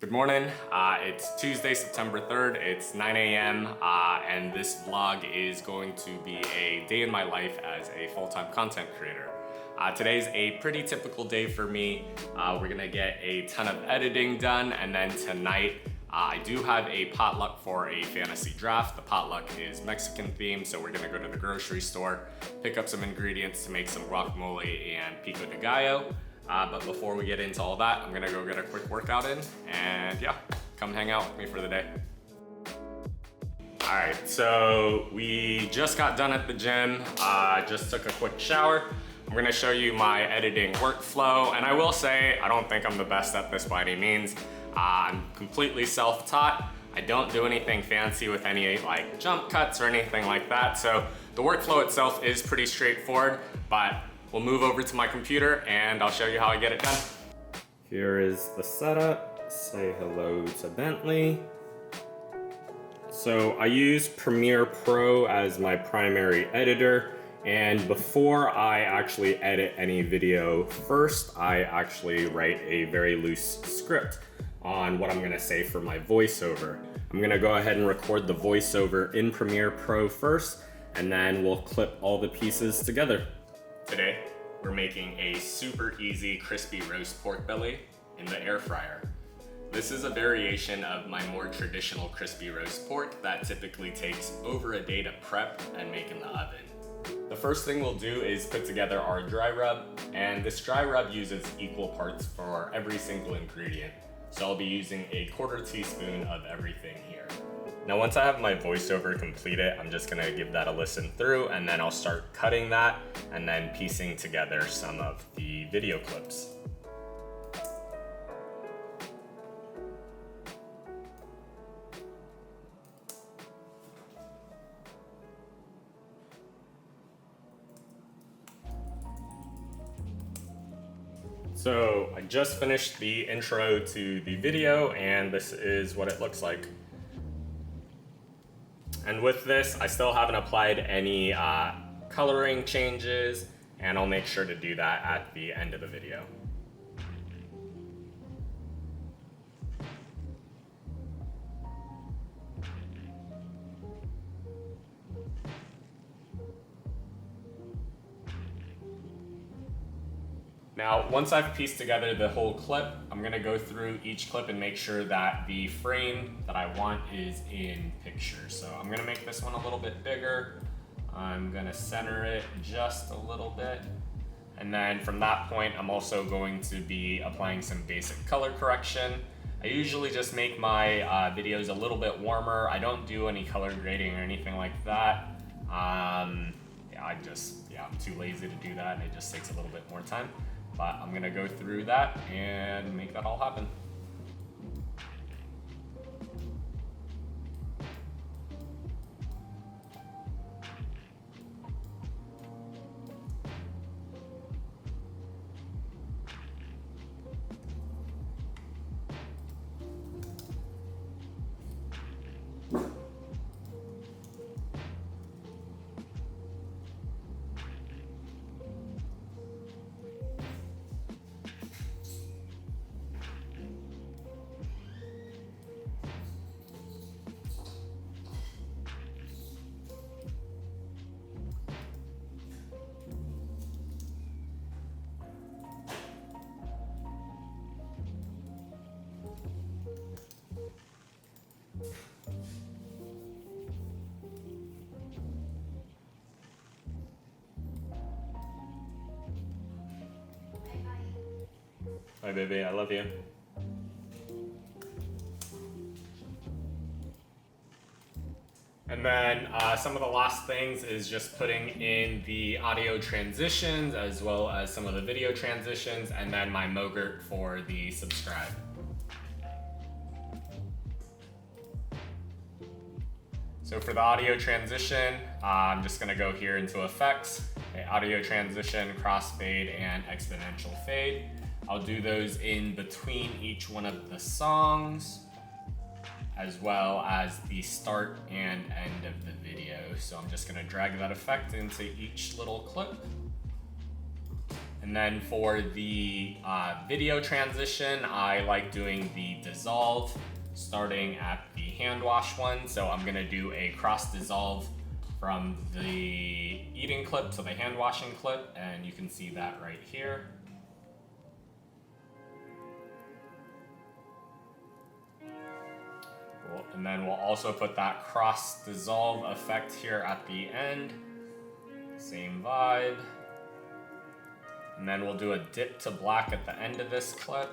Good morning, it's Tuesday, September 3rd, it's 9 a.m. And this vlog is going to be a day in my life as a full-time content creator. Today's a pretty typical day for me. We're gonna get a ton of editing done, and then tonight I do have a potluck for a fantasy draft. The potluck is Mexican themed, so we're gonna go to the grocery store, pick up some ingredients to make some guacamole and pico de gallo. But before we get into all that, I'm gonna go get a quick workout in, and yeah, come hang out with me for the day. All right, so we just got done at the gym, just took a quick shower. I'm gonna show you my editing workflow, and I will say, I don't think I'm the best at this by any means. I'm completely self-taught. I don't do anything fancy with any like jump cuts or anything like that, so the workflow itself is pretty straightforward, but we'll move over to my computer and I'll show you how I get it done. Here is the setup. Say hello to Bentley. So I use Premiere Pro as my primary editor, and before I actually edit any video, first I actually write a very loose script on what I'm gonna say for my voiceover. I'm gonna go ahead and record the voiceover in Premiere Pro first, and then we'll clip all the pieces together. Today, we're making a super easy crispy roast pork belly in the air fryer. This is a variation of my more traditional crispy roast pork that typically takes over a day to prep and make in the oven. The first thing we'll do is put together our dry rub, and this dry rub uses equal parts for every single ingredient. So I'll be using a 1/4 teaspoon of everything here. Now once I have my voiceover completed, I'm just gonna give that a listen through, and then I'll start cutting that and then piecing together some of the video clips. So I just finished the intro to the video, and this is what it looks like. And with this, I still haven't applied any coloring changes, and I'll make sure to do that at the end of the video. Now, once I've pieced together the whole clip, I'm gonna go through each clip and make sure that the frame that I want is in picture. So I'm gonna make this one a little bit bigger. I'm gonna center it just a little bit. And then from that point, I'm also going to be applying some basic color correction. I usually just make my videos a little bit warmer. I don't do any color grading or anything like that. I'm too lazy to do that, and it just takes a little bit more time. But I'm gonna go through that and make that all happen. Bye, baby, I love you. And then some of the last things is just putting in the audio transitions as well as some of the video transitions, and then my mogurt for the subscribe. So for the audio transition, I'm just gonna go here into effects, audio transition, crossfade, and exponential fade. I'll do those in between each one of the songs, as well as the start and end of the video. So I'm just gonna drag that effect into each little clip. And then for the video transition, I like doing the dissolve, starting at the hand wash one. So I'm gonna do a cross dissolve from the eating clip to the hand washing clip, and you can see that right here. Cool. And then we'll also put that cross dissolve effect here at the end. Same vibe. And then we'll do a dip to black at the end of this clip.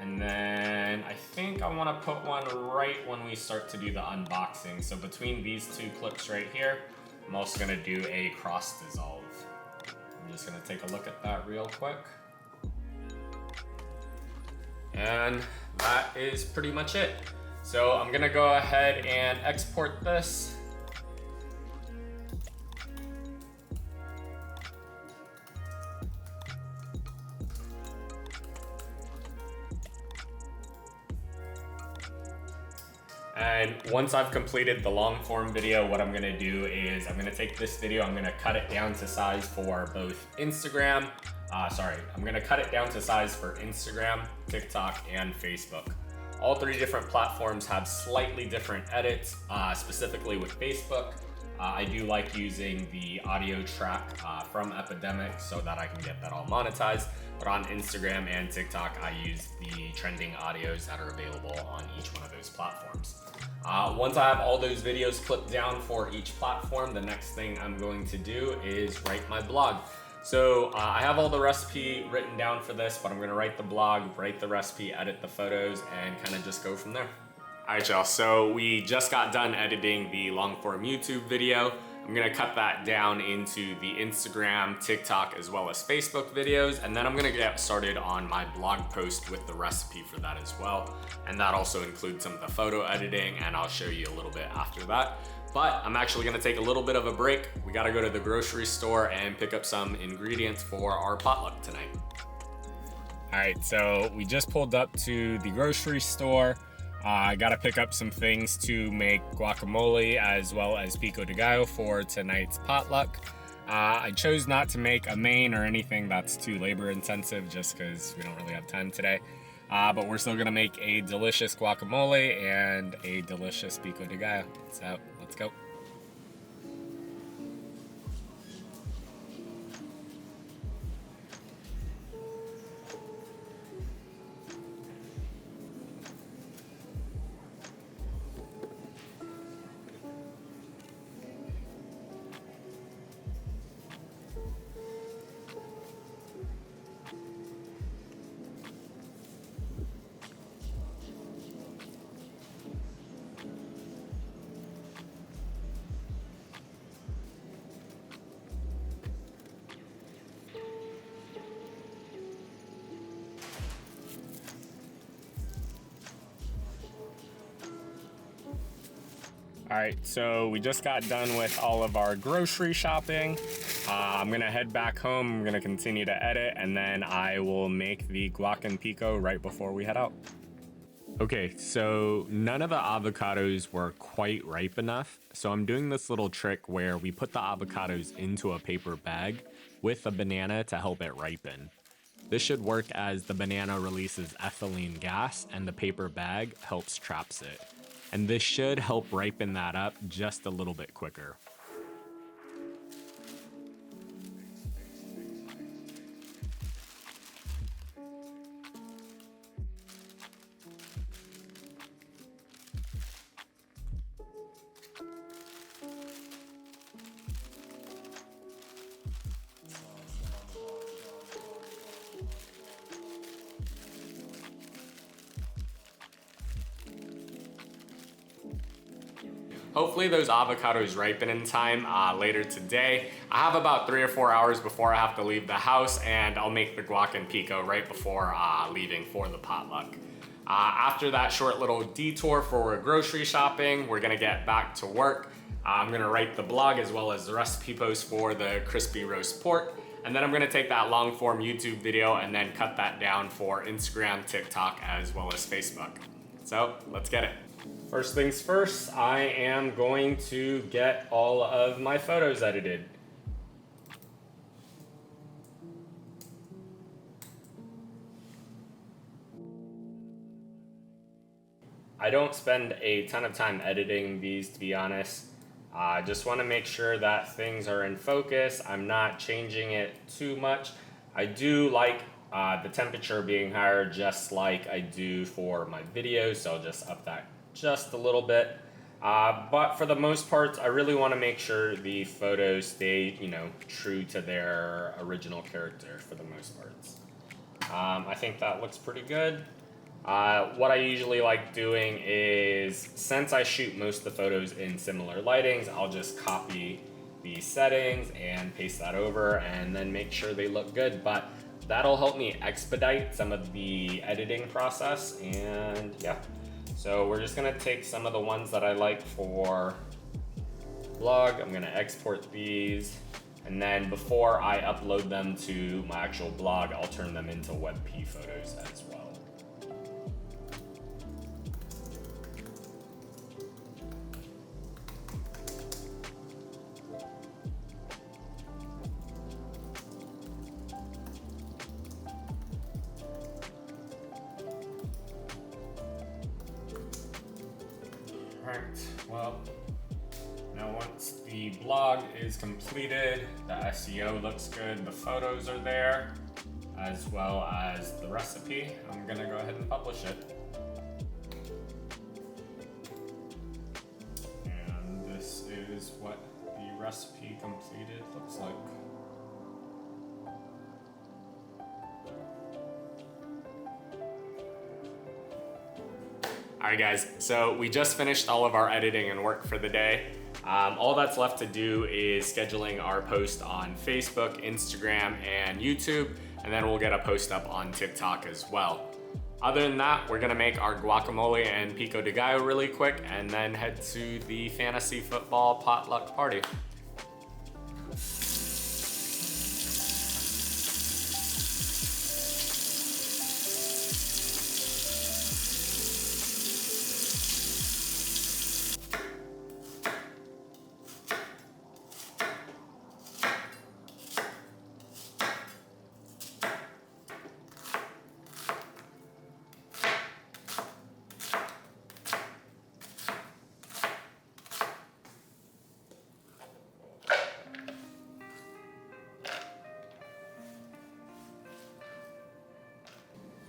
And then I think I want to put one right when we start to do the unboxing. So between these two clips right here, I'm also going to do a cross dissolve. I'm just going to take a look at that real quick. And that is pretty much it. So I'm going to go ahead and export this. And once I've completed the long form video, what I'm gonna do is I'm gonna take this video, I'm gonna cut it down to size for both Instagram, I'm gonna cut it down to size for Instagram, TikTok, and Facebook. All three different platforms have slightly different edits, specifically with Facebook. I do like using the audio track from Epidemic so that I can get that all monetized. But on Instagram and TikTok, I use the trending audios that are available on each one of those platforms. Once I have all those videos clipped down for each platform, the next thing I'm going to do is write my blog. So I have all the recipe written down for this, but I'm gonna write the blog, write the recipe, edit the photos, and kind of just go from there. All right, y'all, so we just got done editing the long form YouTube video. I'm gonna cut that down into the Instagram, TikTok, as well as Facebook videos, and then I'm gonna get started on my blog post with the recipe for that as well. And that also includes some of the photo editing, and I'll show you a little bit after that. But I'm actually gonna take a little bit of a break. We gotta go to the grocery store and pick up some ingredients for our potluck tonight. All right, so we just pulled up to the grocery store. I gotta pick up some things to make guacamole as well as pico de gallo for tonight's potluck. I chose not to make a main or anything that's too labor intensive just because we don't really have time today. But we're still gonna make a delicious guacamole and a delicious pico de gallo. So let's go. All right, so we just got done with all of our grocery shopping. I'm gonna head back home, I'm gonna continue to edit, and then I will make the guac and pico right before we head out. Okay, so none of the avocados were quite ripe enough, so I'm doing this little trick where we put the avocados into a paper bag with a banana to help it ripen. This should work as the banana releases ethylene gas and the paper bag helps traps it. And this should help ripen that up just a little bit quicker. Hopefully those avocados ripen in time later today. I have about 3 or 4 hours before I have to leave the house, and I'll make the guac and pico right before leaving for the potluck. After that short little detour for grocery shopping, we're gonna get back to work. I'm gonna write the blog as well as the recipe post for the crispy roast pork. And then I'm gonna take that long form YouTube video and then cut that down for Instagram, TikTok, as well as Facebook. So let's get it. First things first, I am going to get all of my photos edited. I don't spend a ton of time editing these, to be honest. I just want to make sure that things are in focus. I'm not changing it too much. I do like the temperature being higher, just like I do for my videos, so I'll just up that just a little bit. But for the most part, I really want to make sure the photos stay, true to their original character for the most parts. I think that looks pretty good. What I usually like doing is, since I shoot most of the photos in similar lightings, I'll just copy the settings and paste that over and then make sure they look good. But that'll help me expedite some of the editing process, and yeah. So we're just gonna take some of the ones that I like for vlog. I'm gonna export these, and then before I upload them to my actual blog, I'll turn them into WebP photos as well. Alright, well, now once the blog is completed, the SEO looks good, the photos are there, as well as the recipe, I'm gonna go ahead and publish it. And this is what the recipe completed looks like. Alright guys, so we just finished all of our editing and work for the day. All that's left to do is scheduling our post on Facebook, Instagram, and YouTube, and then we'll get a post up on TikTok as well. Other than that, we're gonna make our guacamole and pico de gallo really quick and then head to the fantasy football potluck party.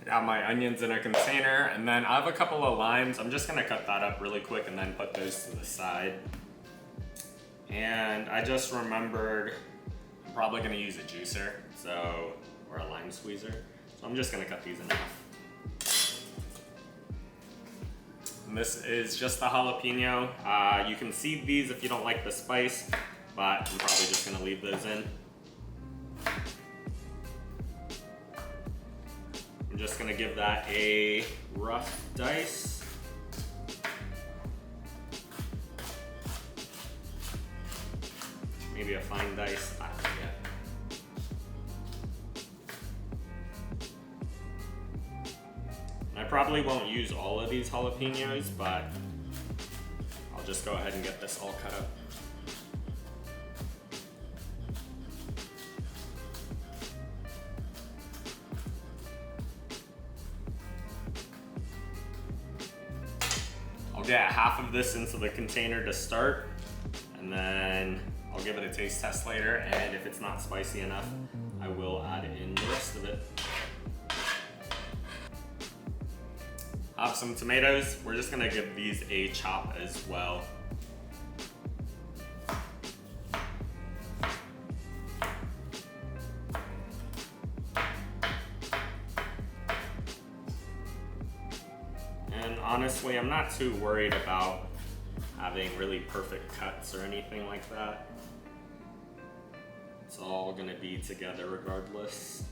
Got my onions in a container, and then I have a couple of limes. I'm just gonna cut that up really quick and then put those to the side. And I just remembered I'm probably gonna use a juicer, or a lime squeezer. So I'm just gonna cut these in half. And this is just the jalapeno. You can seed these if you don't like the spice, but I'm probably just gonna leave those in. I'm just gonna give that a rough dice. Maybe a fine dice, I forget. And I probably won't use all of these jalapenos, but I'll just go ahead and get this all cut up. I'll get half of this into the container to start, and then I'll give it a taste test later, and if it's not spicy enough, I will add in the rest of it. I have some tomatoes. We're just gonna give these a chop as well. And honestly, I'm not too worried about having really perfect cuts or anything like that. It's all gonna be together regardless.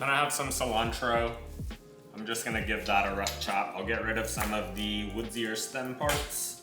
Then I have some cilantro. I'm just gonna give that a rough chop. I'll get rid of some of the woodsier stem parts.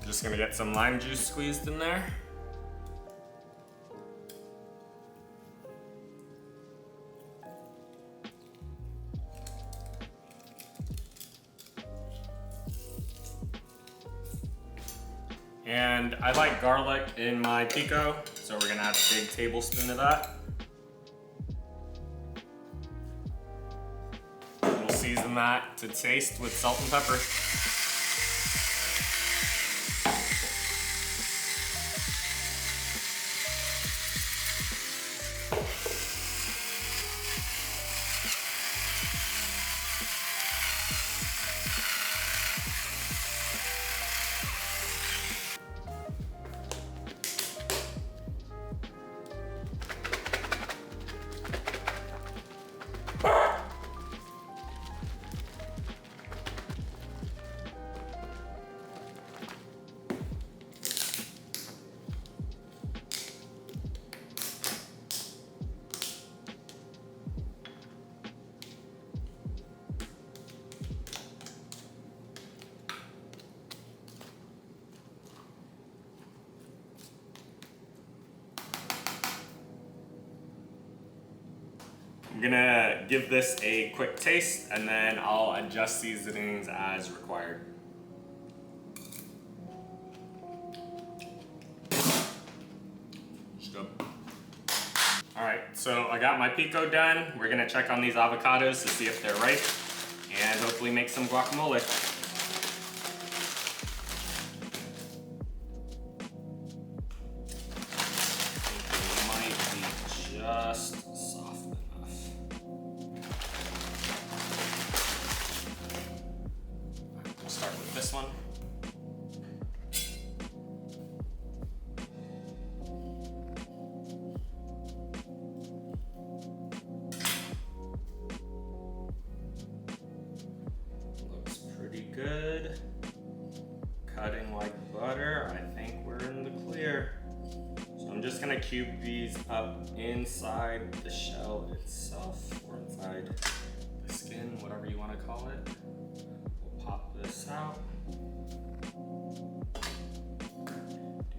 Just gonna get some lime juice squeezed in there. And I like garlic in my pico, so we're gonna add a big tablespoon of that. We'll season that to taste with salt and pepper. I'm gonna give this a quick taste and then I'll adjust seasonings as required. Alright, so I got my pico done. We're gonna check on these avocados to see if they're ripe and hopefully make some guacamole. Just soft enough. We'll start with this one. Looks pretty good. Cutting like butter. I think we're in the clear. I'm just gonna cube these up inside the shell itself, or inside the skin, whatever you wanna call it. We'll pop this out.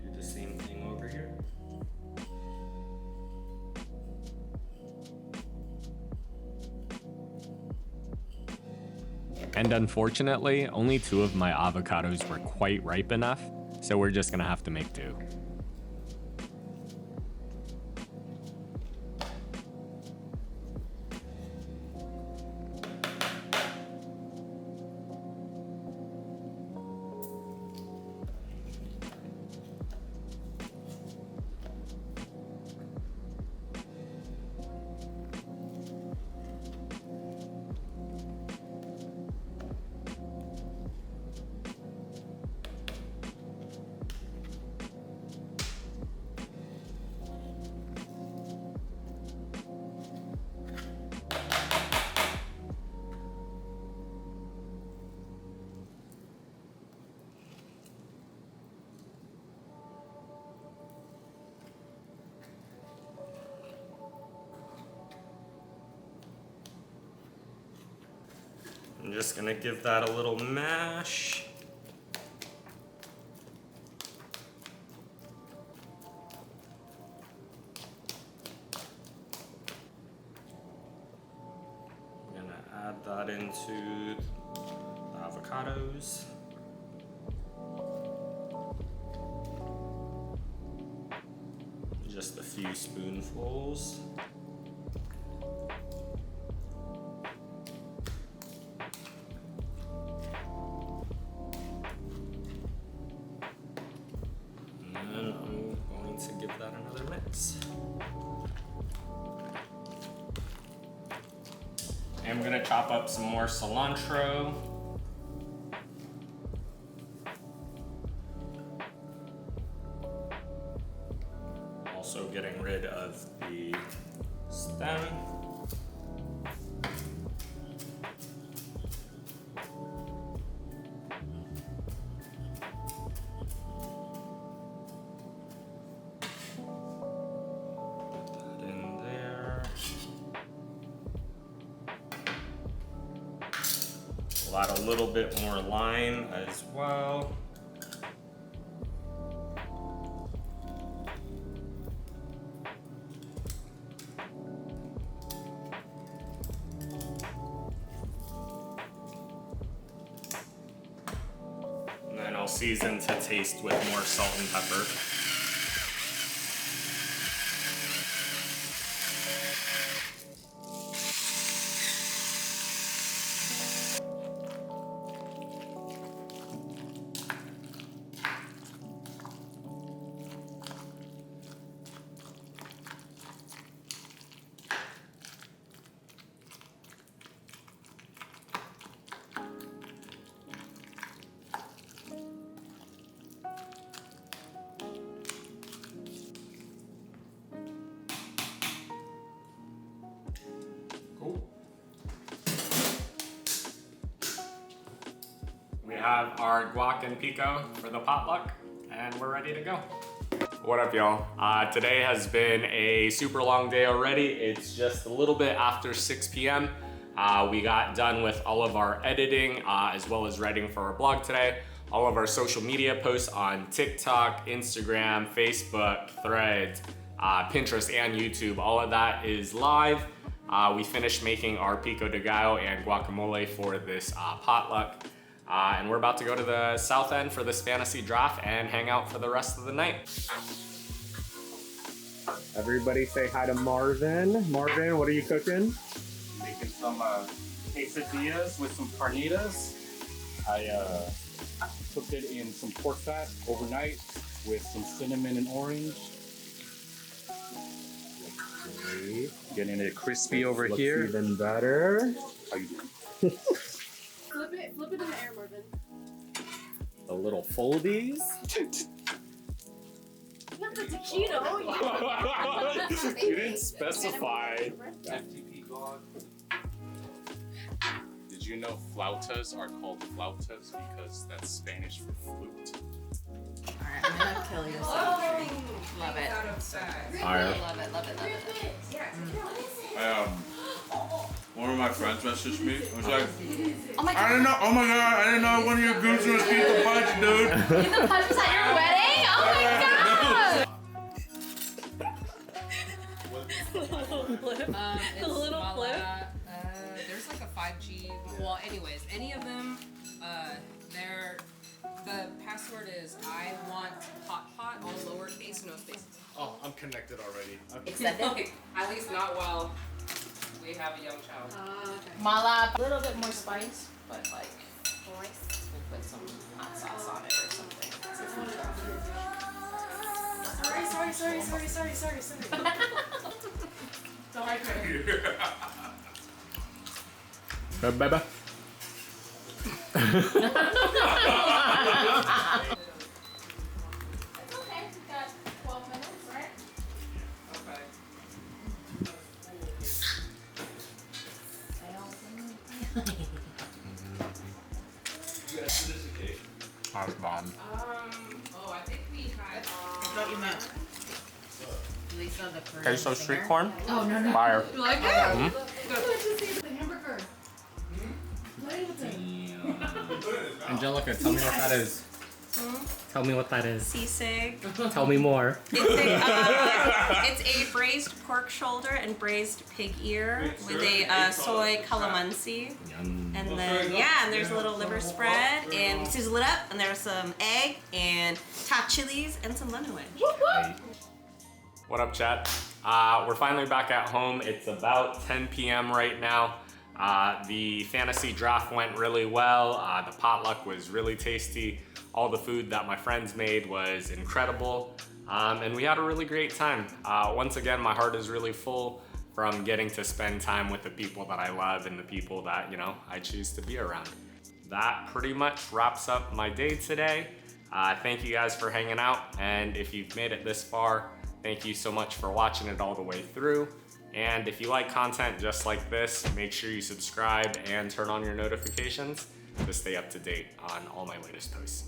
Do the same thing over here. And unfortunately, only 2 of my avocados were quite ripe enough, so we're just gonna have to make do. I'm just gonna give that a little mash. I'm gonna add that into the avocados. Just a few spoonfuls. Give that another mix. I'm gonna chop up some more cilantro. Also getting rid of the stem. We'll add a little bit more lime as well. And then I'll season to taste with more salt and pepper. We have our guac and pico for the potluck, and we're ready to go. What up, y'all? Today has been a super long day already. It's just a little bit after 6 p.m. We got done with all of our editing, as well as writing for our blog today. All of our social media posts on TikTok, Instagram, Facebook, Threads, Pinterest, and YouTube, all of that is live. We finished making our pico de gallo and guacamole for this potluck. And we're about to go to the south end for this fantasy draft and hang out for the rest of the night. Everybody say hi to Marvin. Marvin, what are you cooking? Making some quesadillas with some carnitas. I cooked it in some pork fat overnight with some cinnamon and orange. Great. Getting it crispy over Looks here. even better. How you doing? Flip it in the air, Marvin. The little foldies. Not the taquito. You didn't specify. FTP God. Did you know flautas are called flautas because that's Spanish for flute? Alright, I'm gonna kill you. Love it. Fire. Love it, love it, love it. One of my friends messaged me. I was like, Oh my I god. didn't know. Oh my god! I didn't know one of your groups was Pizza Punch, dude. The punch was at your wedding? Oh my god! It's A little Mala, flip? There's like a 5G. Well, anyways, any of them, the password is I want hot pot, all lowercase, no spaces. Oh, I'm connected already. Extended? At least not while we have a young child. Mala, a little bit more spice, but like, we'll put some hot sauce on it or something. Sorry. Don't like it. Bye. It's okay, we've got 12 minutes, right? Okay. Hot bomb. Oh, I think we had. I thought you meant Lisa the Korean Queso singer. street corn. Oh, no. Fire. You like it? Mhm. The hamburger. Play with it. Angelica, tell me what that is. Tell me what that is. Sisig. Tell me more. It's a braised pork shoulder and braised pig ear with a soy calamansi. Yum. And then, and there's a little liver spread, and we sizzle it up, and there's some egg, and top chilies, and some lemon wedge. What up, chat? We're finally back at home. It's about 10 p.m. right now. The fantasy draft went really well. The potluck was really tasty. All the food that my friends made was incredible. And we had a really great time. Once again, my heart is really full from getting to spend time with the people that I love and the people that, you know, I choose to be around. That pretty much wraps up my day today. Thank you guys for hanging out, and if you've made it this far, thank you so much for watching it all the way through. And if you like content just like this, make sure you subscribe and turn on your notifications to stay up to date on all my latest posts.